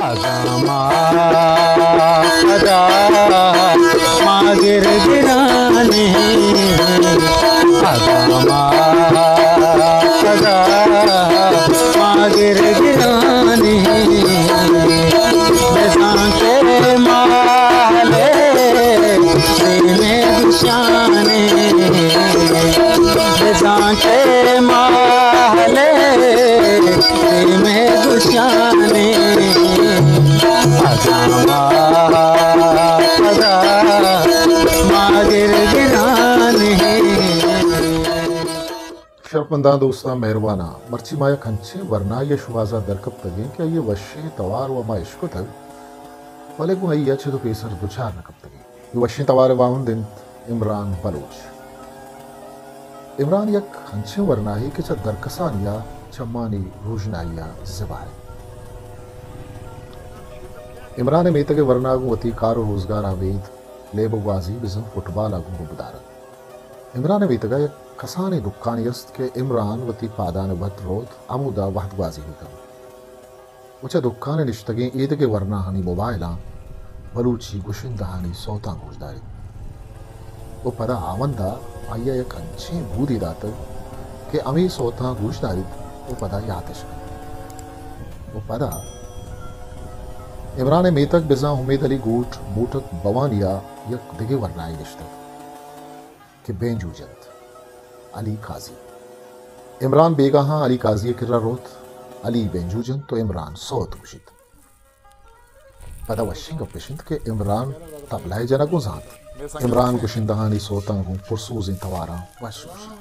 Adamah अदा मागिर गिराने Adamah अदा मागिर गिराने बेसांचे माले सीने दुशाने बेसांचे माले सीने दुशाने अदामा अदा मागिर गिराने। शर्पंदा दोस्ता मेहरबाना मर्ची माया खंचे वरना ये शुवाजा दरकब तगे क्या ये वशे तवार व मा इश्क तग वले को आई अच्छे तो पेसर दुचार न कब तगे ये वशे तवार वाउन दिन इमरान बलूच इमरान यक खंचे वरना ही कि च दरकसानिया चम्मानी रूजनाइया ज़िबाय इमरान में तगे वरना गु वती कारो रोजगार आवेद लेबवाजी बिजन फुटबॉल आगु बुदारत इमरान में तगा यक कसाने दुकानी यस्त के इमरान वती पादान बत रोद अमुदा वहदवाजी ही कम उचा दुकाने निश्तगे ईद के वरना हनी मोबाइला बलूची गुशिंदहानी सौता गुजदारी वो पदा आमंदा आया एक अंचे बूदी दात के अमी सौता गुजदारी वो पदा यातश वो पदा इमरान मेतक बिजा उमेद अली गोट बूटक बवानिया यक दिगे वरनाई निश्तग के बेंजूजत अली काजी इमरान बेगाहा अली काजी किर्रा रोत अली बेंजूजन तो इमरान सौत गुशित पदा वशिंग पेशिंत के इमरान तबलाए जना गुजात इमरान गुशिंदहानी सोतंगु पुरसूज तवारा वश गुशित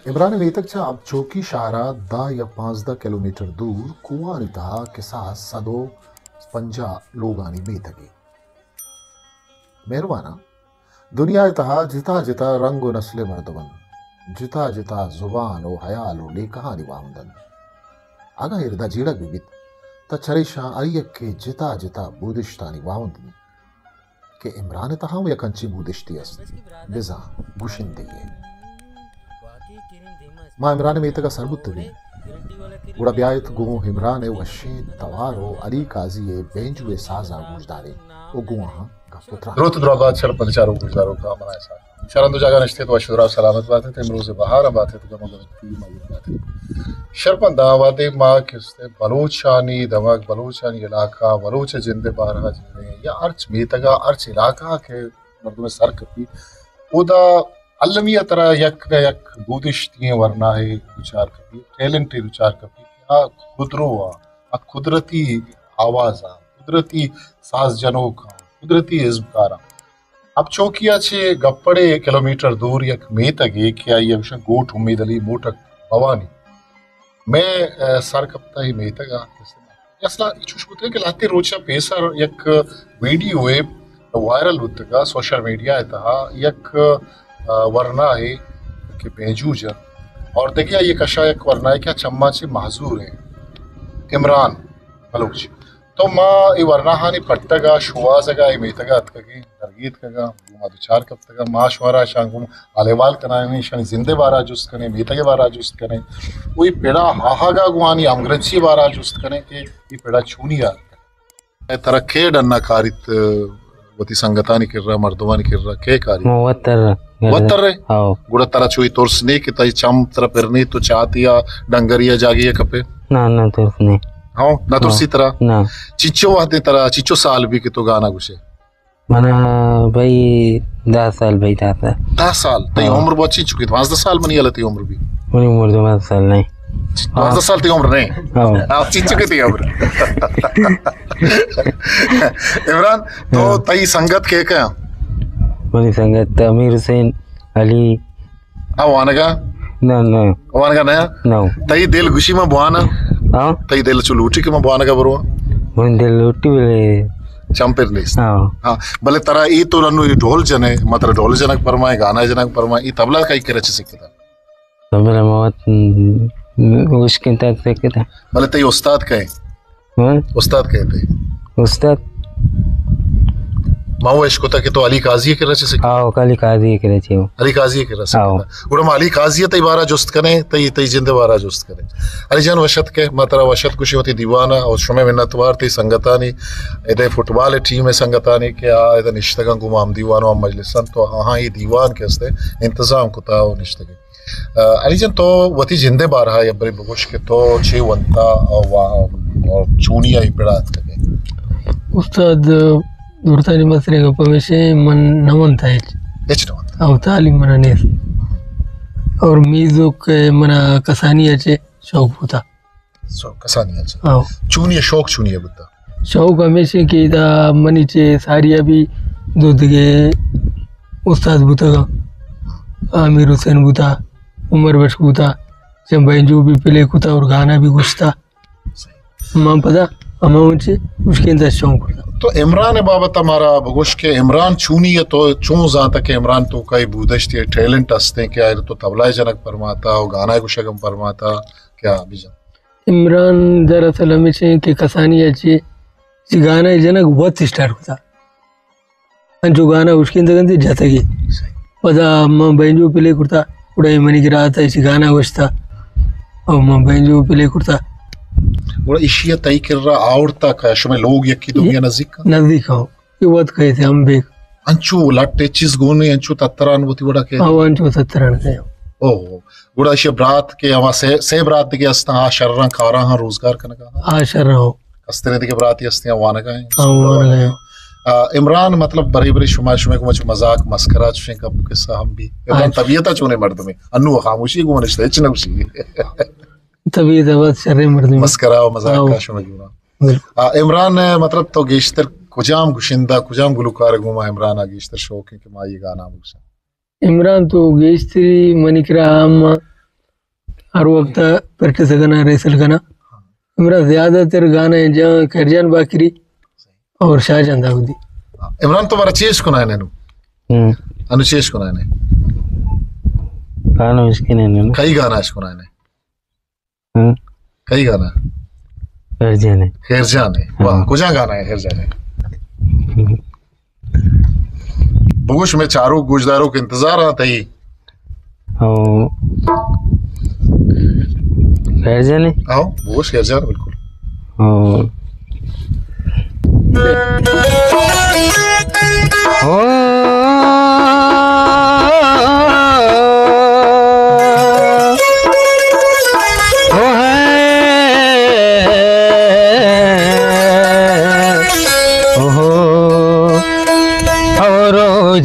इमरान वेतक छा अब चौकी शारा 10 या 15 किलोमीटर दूर कुआं निता के साथ सदो 50 लोग आनी बेतगे मेहरबाना दुनिया तहा जिता जिता रंग व नस्ले मर्दवन जिता जिता जुबान ओ हयाल ओ ले कहानी वाहुंदन आगा हिरदा जीड़क बिबित त चरिशा अरियक के जिता जिता बूदिश्तानी वाहुंदन के इमरान तहा या कंची बूदिश्ती अस्त बिजा गुशिंदगी मां इमरान में तका सरबुत भी गुड़ा ब्यायत गु इमरान ए वशे तवारो अली काजी ए बेंजुए साजा गुजदारे ओ गुहा रोत द्रोबाद शरपंद चारों गुजारों का मनाए सा शरंदो जागा नश्ते तो अशुरा सलामत बात है इमरोज बहार बात है तो गमगती मयूर बात है शरपंद दावादे मां किसते बलोचानी दमक बलोचानी इलाका बलोच जिंदे बारहा जिने या अर्च मेतगा अर्च इलाका के मर्दों में सर कपी ओदा अलमिया तरह यक न यक बूदिश्ती वरना है विचार कपी टैलेंटेड विचार कपी आ खुदरो आ कुदरती आवाज आ कुदरती साज जनों का कुदरती इज़्बकारा अब चौकिया छे गप्पड़े किलोमीटर दूर यक में तगे क्या ये विषय गोट उम्मीद अली मोटक भवानी मैं सर कपता ही में तगा असला इचुश कुते के लाते रोचा पेसर यक वीडियो है वायरल होतगा सोशल मीडिया है तहा यक वरना है कि बेजूजर और देखिए ये कशा यक वरना है क्या चम्मा से महजूर है इमरान बलूच तो माँ ये वरनाहानी पट्टगा शुवाजगा ये मेतगा अतकगी दरगीत कगा गुमा दुचार कप्तगा माँ शुवारा शांगुम आलेवाल कनाने शानी जिंदे बारा जुस्त कने मेतगे बारा जुस्त कने वही पेड़ा हाहागा गुआनी अंग्रेजी बारा जुस्त कने के ये पेड़ा चूनी यार तरक्के डन्ना कारित वती संगतानी किर्रा मर्दवानी किर्रा के कारी वत्तर रे गुड़ा तरा चुई तोर्सने कि तई चम तरा परनी तो चातिया डंगरिया जागिया कपे ना तोर्सने हाँ ना तो उसी तरह ना चिच्चो वादे तरह चिच्चो साल भी कि तो गाना गुछे मना भाई 10 साल भाई था 10 साल तेरी उम्र बहुत ची चुकी 5-10 साल मनी अलती उम्र भी मेरी उम्र तो 10 साल नहीं 5-10 साल तेरी उम्र नहीं हाँ चिच्चो की थी उम्र इमरान तो तई संगत के क्या मेरी संगत अमीर हुसैन अली हाँ वानगा ना नया तई दिल गुशी में बुआना हाँ तई दिल चुलूटी के में बुआना का बरुआ मन दिल लूटी बोले चंपेर लिस्ट हाँ भले तरा ई तो रनु ढोल जने मतलब ढोल जनक परमाए गाना जनक परमाए ई तबला कई करे सिखता तबला मौत मुश्किल तक सिखता भले तई उस्ताद कहे हाँ उस्ताद कहते उस्ताद माओ इश्क होता कि तो अली काजी के रचे से आओ कल काजी करे छे अली काजी के रचे आओ उड़मा अली काजी तई बारा जुस्त करे तई तई जिंदे बारा जुस्त करे अली जान वशत के मतरा वशत कुछ होती दीवाना और शुमे मिन्नतवार तई संगतानी इदे फुटबॉल टीम में संगतानी के आ इदे निश्तगन गुमाम दीवानो मजलिसन तो हां ये दीवान के हस्ते इंतजाम कुता और निश्तगे अली जान तो वती जिंदे बारा या बरी बगुश के तो छे वंता और चूनिया ही पिड़ात लगे उस्ताद दुर्तानी मसरे का पमेशे मन नमन था एच नमन और तालीम मना ने और मीज़ो के मना कसानी अच्छे शौक होता सो कसानी अच्छा आओ चूनिया शौक चूनिया बुद्धा शौक हमेशा की था मनी चे सारिया भी दूध के उस्ताद बुता का आमिर हुसैन बुता उमर बख्श बुता जब जो भी प्ले कुता और गाना भी कुछ था मां पता हमें उनसे उसके अंदर शौक होता तो इमरान बाबत हमारा बगुश के इमरान चूनी है तो चूं जाता के इमरान तो कई बूदश्ती टैलेंट हस्ते क्या है तो तबला जनक फरमाता और गाना कुशगम फरमाता क्या अभी इमरान दरअसल हमेशा के कसानी अच्छी गाना जनक बहुत स्टार्ट होता जो गाना उसके अंदर जाता कि पता मां बहन प्ले करता उड़ा मनी की रात ऐसी गाना वचता और मां बहन प्ले करता वो इशिया तय कर रहा आवड़ता का शुमे लोग यकी तो या नजदीक हो ये बात कहे थे हम बेक अंचू लट्टे चीज गोने अंचू तत्तरान होती बड़ा के हां अंचू तत्तरान के ओह गुड़ा इशिया ब्रात के हवा से ब्रात के अस्ता शर्रा खारा हां रोजगार कन का हां शर्रा हो अस्ते के ब्रात अस्ते वाना का हां वाना गए इमरान मतलब बड़ी बड़ी शुमा शुमे को मुझे मजाक मस्करा छे का किस्सा हम भी इमरान तबीयत चोने मर्द में अन्नू खामोशी को मनश्ते इचना उसी तभी दवत शर्रे मर्द में मस्करा और मजाक का शुमे गुना इमरान मतलब तो गेश्तर कुजाम गुशिंदा कुजाम गुलकार गुमा इमरान गेश्तर शौक है कि मां ये गाना मुझसे इमरान तो गेश्तरी मनिकरा हम हर वक्त प्रैक्टिस करना रेसल करना इमरान ज्यादातर गाने जहां खैरजान बाकरी और शाहजहां दाऊदी इमरान तो चेस को ना ने अनुचेस को ना ने गाना इसके ने कई गाना इसको ना ने कई गाना खैर जाने वाह कुजा गाना है खैर जाने बुश में चारों गुजदारों के इंतजार आता ही खैर जाने आओ बुश खैर जाने बिल्कुल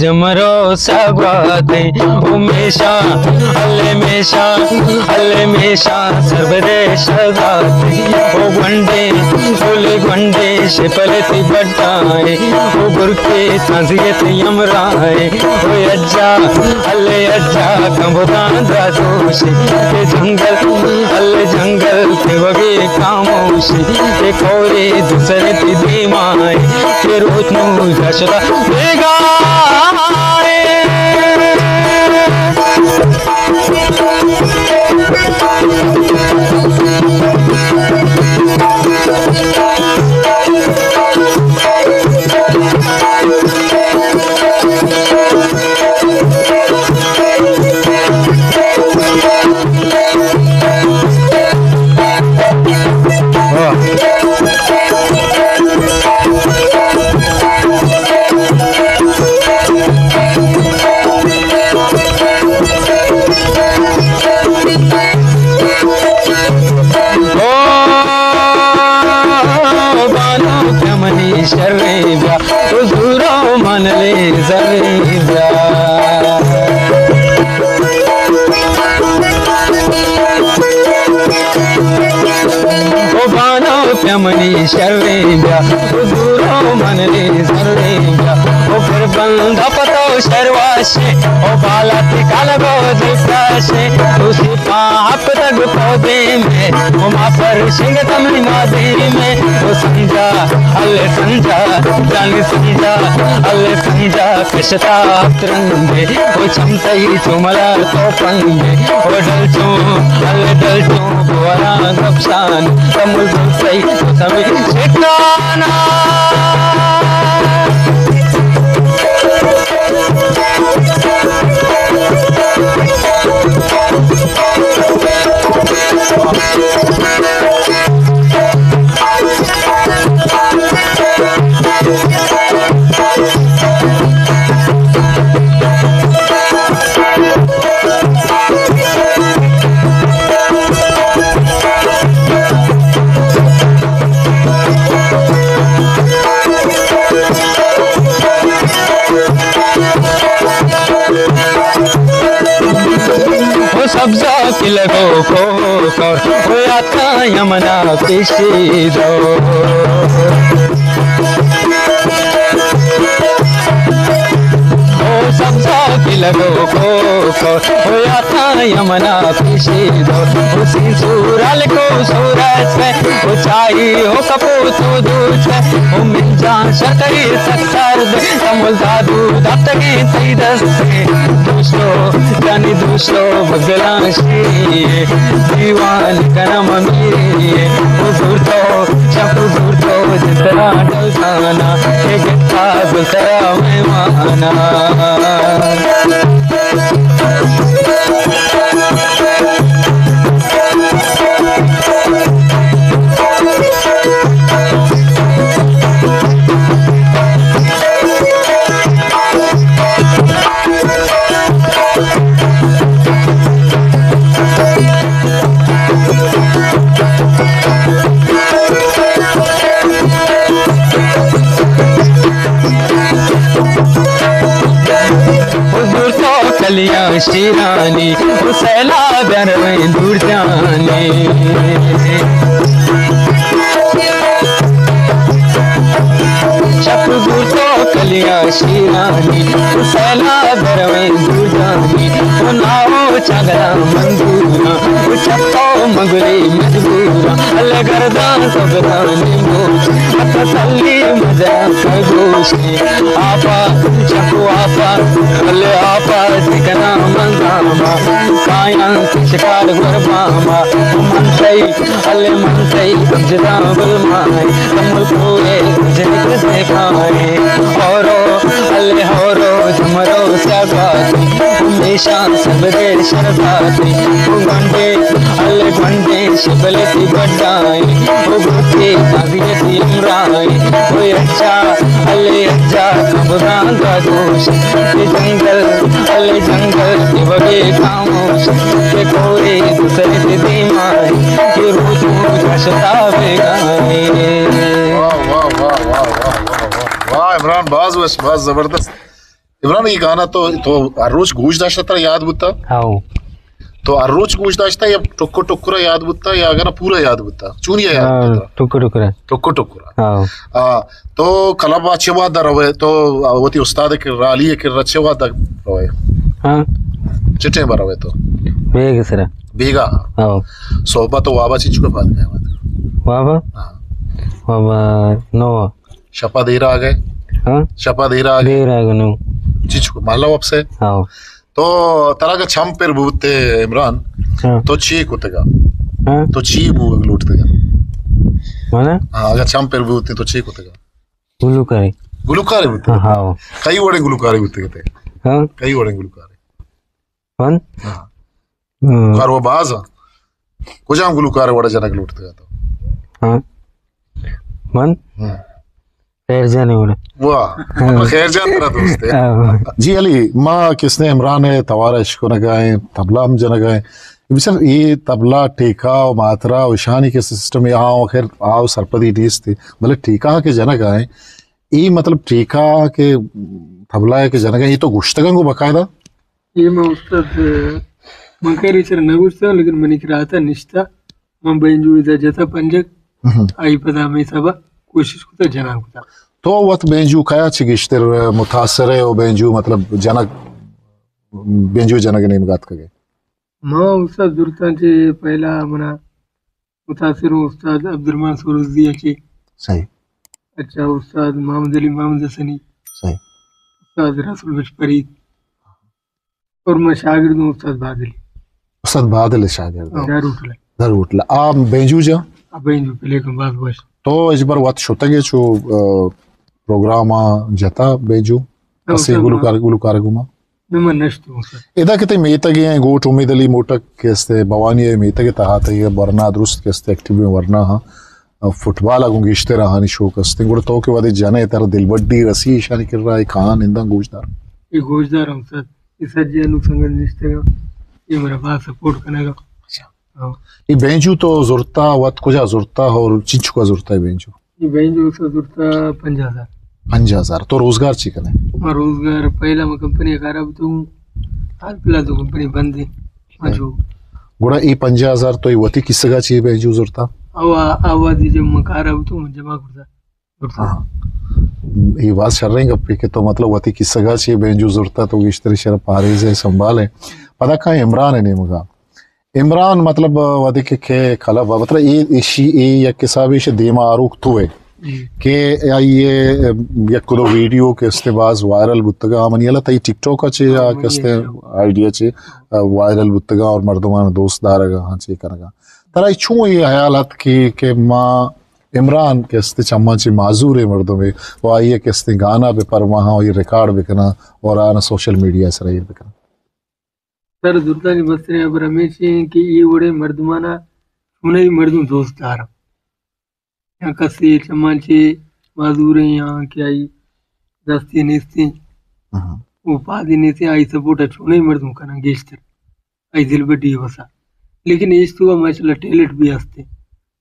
जमरो सगवाते उमेशा हले मेशा सर्वदे सगाते ओ गंडे बोले गंडे से पलती बटाए ओ गुरके ताजियत यमराए ओ अज्जा कंबदान दादोशी के जंगल के वगे खामोशी के कोरे दूसरे ती दीमाए के रोतनु जशरा बेगा शर्रेबा हुजूरो मन ले जरेबा ओ बानो प्यमनी शर्रेबा हुजूरो मन ले जरेबा ओ फिर बंदा पतो शर्वाशे ओ बाला काला गो दिखाशे उसी पाप तक पौधे में ओ मा पर सिंह तमनी मादे में ओ समझा अल्ले समझा जाने समझा अल्ले समझा कशता तरंगे ओ चमतई चुमला तो पंगे ओ डलचो अल्ले डलचो गोरा गपसान तमुल सही सभी ठिकाना सब्जा की लगो को आता यमुना पीछे दो सब्जा की लगो को आता यमुना पीछे दो उसी सूरल को सूरज से ऊंचाई हो कपूत दूर से ओ मिंजा शकरी सक्सर दे तमुल दादू दत्तगी तीदस से दूसरो जानी दूसरो बगलाशी दीवान कनम मेरे दूर तो चपू दूर तो जितना डलताना एक था गुलतरा मेहमाना शीरानी सैला बैर में दूर जाने दूर तो कलिया शीरानी सैला बैर में दूर जानी नाओ चगला मंदूरा चप्पो मगली मजबूरा अलगरदा सबरानी मोच तसल्ली मजा खगोशी आपा चप्पो आपा अले आपा सिकना मंदामा कायन शिकार गुरबामा मनसई अले मनसई अजदा बुलमाई तमुल कोए जनित से पाए औरो अले औरो झमरो सगाती हमेशा सब देर शरबाती घंटे अले घंटे शिबलती बड्डाई गुत्ती ताबियती इमराई कोई अच्छा अले अच्छा खबरान का दोष ये जंगल अले जंगल के बगे खामोश ये कोई दूसरे से दीमाई ये रोज रोज शताबे गाए। वाह वाह वाह वाह वाह वाह इमरान बाज जबरदस्त। इमरान ये गाना तो हर रोज गूंज दाश्ता था याद बुता आओ तो हर रोज गूंज दाश्ता या टुक्को टुक्कुरा याद बुता या गाना पूरा याद बुता चूनिया याद बुता टुक्को टुक्कुरा आओ तो कलब अच्छे बात दर रहे तो वो थी उस्ताद के राली के अच्छे बात दर रहे हाँ चिट्टे बार रहे तो बेग सरा बेगा आओ सोबा तो वाबा चीज को बात है वाबा नो शपा देरा आ गए हाँ शपा देरा आ गए नो चीज को मान लो आपसे आओ तो तरह का छम पेर बूते इमरान हाँ तो ची कुतेगा हाँ तो ची बू लूटतेगा माना हाँ अगर छम पेर बूते तो ची कुतेगा गुलुकारे बूते हाँ कई वड़े गुलुकारे बूते कहते हाँ कई वड़े गुलुकारे वन हाँ और वो बाज कुछ हम गुलुकारे वड़ा जनक लूटतेगा तो हाँ मन खैर जाने वाला वाह खैर जान तेरा दोस्त है जी अली माँ किसने इमरान है तवारा इश्को न गाए तबला हम जन गाए बिचार ये तबला टीका और मात्रा और शानी के सिस्टम में आओ खैर आओ सरपदी डीस थी मतलब टीका के जन गाए ये मतलब टीका के तबला के जन गाए ये तो गुश्तगन को बकायदा ये मैं उस्ताद मैं कह रही सर न गुस्ता लेकिन मैंने कहा था निश्ता मैं बेंजू इधर जता पंजक आई पता में सब कोशिश को तो जना को तो वत बेंजू कया चिगिश्तर मुतासर है और बेंजू मतलब जनक बेंजू जनक नहीं बात कगे माँ उस्ताद दुर्तान से पहला मना मुतासर हूँ उस्ताद अब्दुलरहमान सुरुज़ी की सही अच्छा उस्ताद मोहम्मद अली मोहम्मद हसनी सही उस्ताद रसूल बशफरीद और मैं शागिर्द हूँ उस्ताद बादल शागिर्द दरूटला आप बेंजू जा अब बेंजू पहले कम बात बस तो इस बार वत शुतगे चो प्रोग्राम जता बेंजू असे गुलुकार गुमा मैं नष्ट हूँ सर इदा किते मेतगे गोट उम्मीद अली मोटक केस्ते भवानी मेतगे तहात ये वरना दुरुस्त केस्ते एक्टिव में वरना हा फुटबॉल आगुंगी इश्ते रहानी शो कस्ते गुड़ तो के वादे जाने तेरा दिलबड्डी रसी ईशानी कर रहा है खान इंदा गोजदार ये गोजदार हूँ सर इस अज्ञानु संगत निश्ते ये मेरा बात सपोर्ट करेगा ये बेंजू तो जुरता वत कुजा जुरता और चिंचू का जुरता है बेंजू ये बेंजू का जुरता 50,000 तो रोजगार चिकन है रोजगार पहला मैं कंपनी खराब तो हाल फिलहाल तो कंपनी बंद है जो गुड़ा ई 50,000 तो वती किसगा चाहिए बेंजू जुरता आवाज जब मकार अब तो जमा करता ये बात चल रही गप्पी के तो मतलब वती किसगा चाहिए बेंजू जुरता तो इस तरह शर पारिज है संभाले पता कहाँ इमरान है नहीं मगा इमरान मतलब वती के खला मतलब ये इशी या किसाबी से दीमा आरुख तुए के ये यकुदो वीडियो के इस्तेबाज वायरल बुत्तगा मनियला तई टिकटॉक चे या के इस्ते आइडिया चे वायरल बुत्तगा और मर्दमान दोस्त दारगा हाँ चे करगा तरा छू ये हालत के माँ इमरान के इस्ते चम्मा चे माजूर है मर्दों में वो आइए के इस्ते गाना पे पर वहाँ ये रिकॉर्ड बिकना और आना सोशल मीडिया से रही बिकना सर दुर्दानी बस रहे अब रमेश कि ये बड़े मर्दमाना उन्हें मर्दों दोस्त दारा यहाँ कसे चमाचे माजूरे यहाँ के आई दस्ती नेस्ती वो पादी नेस्ती आई सपोर्ट अच्छों नहीं मर्दों का ना गेस्टर आई दिल बड़ी वसा लेकिन इस तो माशाल्लाह टैलेंट भी हंसते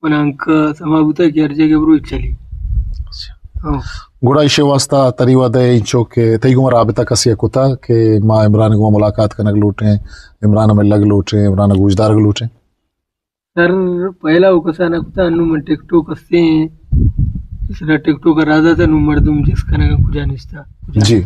मन अंक समाबुता की हर जगह ब्रो चली गुड़ा इशे वास्ता तरी वादे इंचो के तई गुमर आबिता कसिया कुता के माँ इमरान को मुलाकात करने लूटे इमरान में लग लूटे इमरान गुजदार लूटे सर पहला वो कसा ना कुता अनु मन टिकटॉक कस्ते इसरा टिकटॉक का राजा था नु मर्दुम जिसका ना कुजा निस्ता जी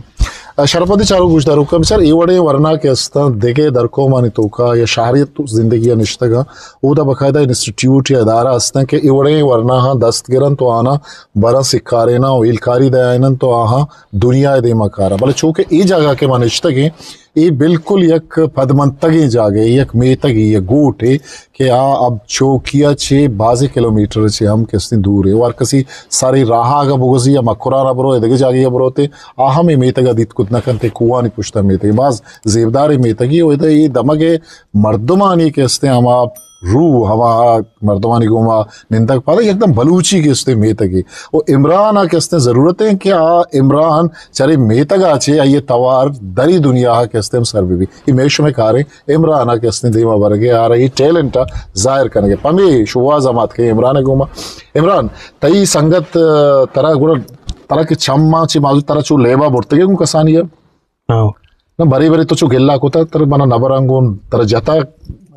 शरपति चारू गुजदार हुकम सर इवड़े वरना के अस्ता देखे दरको मानी तो का या शहरियत जिंदगी या निश्तगा वो दा बकायदा इंस्टीट्यूट या इदारा अस्ता के इवड़े वरना हाँ दस्तगिरन तो आना बरा सिखारे ना इलकारी दयानन तो आहा दुनिया दे मकारा भले चूंकि ई जगह के मानिश्तगे ये बिल्कुल यक पदमंतगी जागे यक मेतगी ये गोट है कि अब चौकिया छे बाजे किलोमीटर छे हम किसने दूर है और किसी सारी राह आगा बोगसी या मकुराना बरो एदगे जागे या बरोते आहा में मेतगा दित कुछ न करते कुआ नहीं पुछता मेतगी बाज जेबदार मेतगी हो ये दमगे मर्दमानी किसने हम आप रूह हवा मर्दमानी गुमा निंदक पादा एकदम बलूची के उसते मेतगी वो इमरान के उसते जरूरत है कि इमरान चरे मेतगा चे ये तवार दरी दुनिया के उसते हम सर भी इमेश में कारे इमरान के उसते देवा बरगे आ रही टैलेंट जाहिर करने पमे शुवा जमात के इमरान गुमा इमरान तई संगत तरह गुण तरह के चम्मा ची माजू तरह चू लेबा बुर्तगे गुम कसानी है ना बरी बरी तो चू गिल्ला कोता तरह मना नबरंगुन तरह जता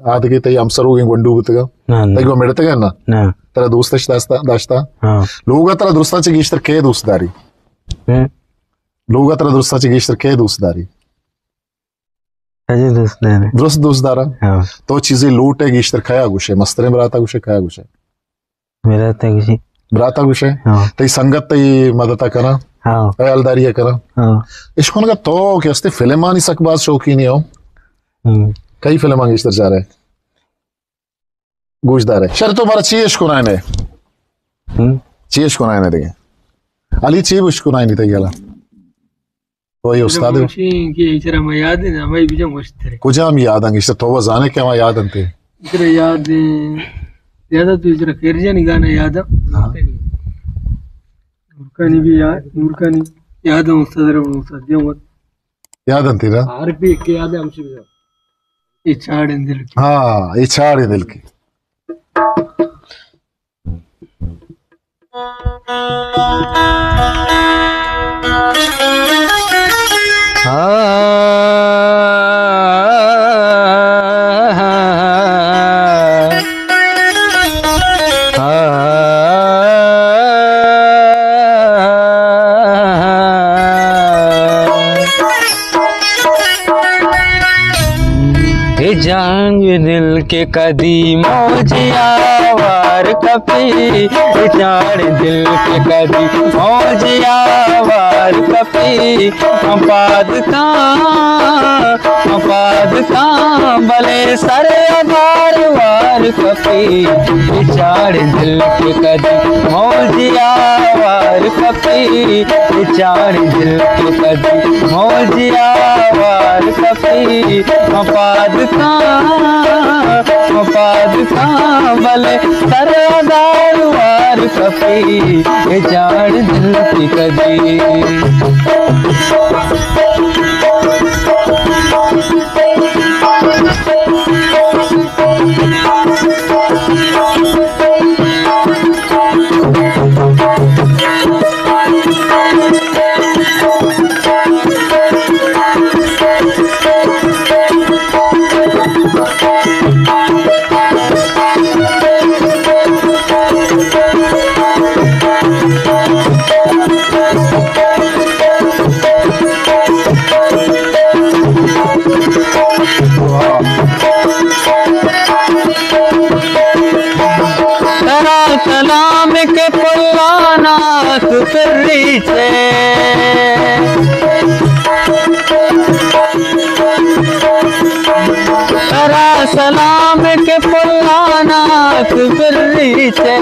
आदगे तई हमसरू गे गुंडू बुतगा तई गो मेडतगा ना तरह दोस्त दास्ता लोगा तरह दोस्ता चे गिश्तर के दोस्तदारी लोगा तरह दोस्ता चे गिश्तर के दोस्तदारी अजय दोस्त दोस्तदारा तो चीजें लूट है गिश्तर खाया गुशे मस्तरे बराता गुशे खाया गुशे मेरा तगसी बराता गुशे तई संगत तई मदता करा अयलदारिया करा इसको ना तो के अस्ते फिल्मानी सकबाज शौकीन हो कई फिल्म अंगेश्तर जा रहे गुजदार है शर तुम्हारा चीज को नायने चीज को नायने देंगे अली चीज उसको नायने तैयाला तो ये उस्ताद है कि इचरा मैं याद है ना मैं भी जम वस्ते कुछ हम याद अंगेश्तर तो वो जाने क्या मैं याद अंते इचरा याद याद तो इचरा केरजा नहीं गाना याद नूरकानी भी याद है उस्ताद रे उस्ताद जो याद अंते ना आरपी के याद है हमसे भी इच्छाड़ इन दिल की हाँ इच्छाड़ इन दिल की जंग दिल के कदी मौजिया वार कपी चार दिल के कदी मौजिया वार कपी अपाद का भले सर आधार वार कपी चार दिल के कदी मौजिया वार कपी चार दिल के कदी मौजिया वार कपी अपाद का भले सरदार वार कपी जान दिल की कदी नाक फिरी छे तरा सलाम के पुल्ला नाक फिरी छे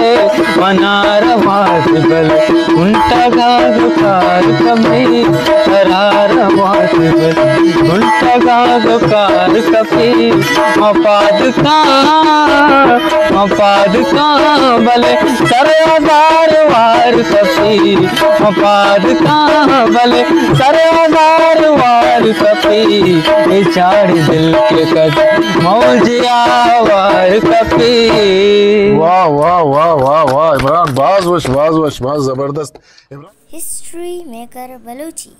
मनार वास बल उल्टा गाग कार कमी तरार वास बल उल्टा गाग कार कपी मपाद का बले सरदार वार कपी मपाद का बले सरदार वार कपी चार दिल के कद मौजिया वार कपी। वाह वाह वाह वाह वाह इमरान, बाज वश बाज जबरदस्त। History maker Balochi.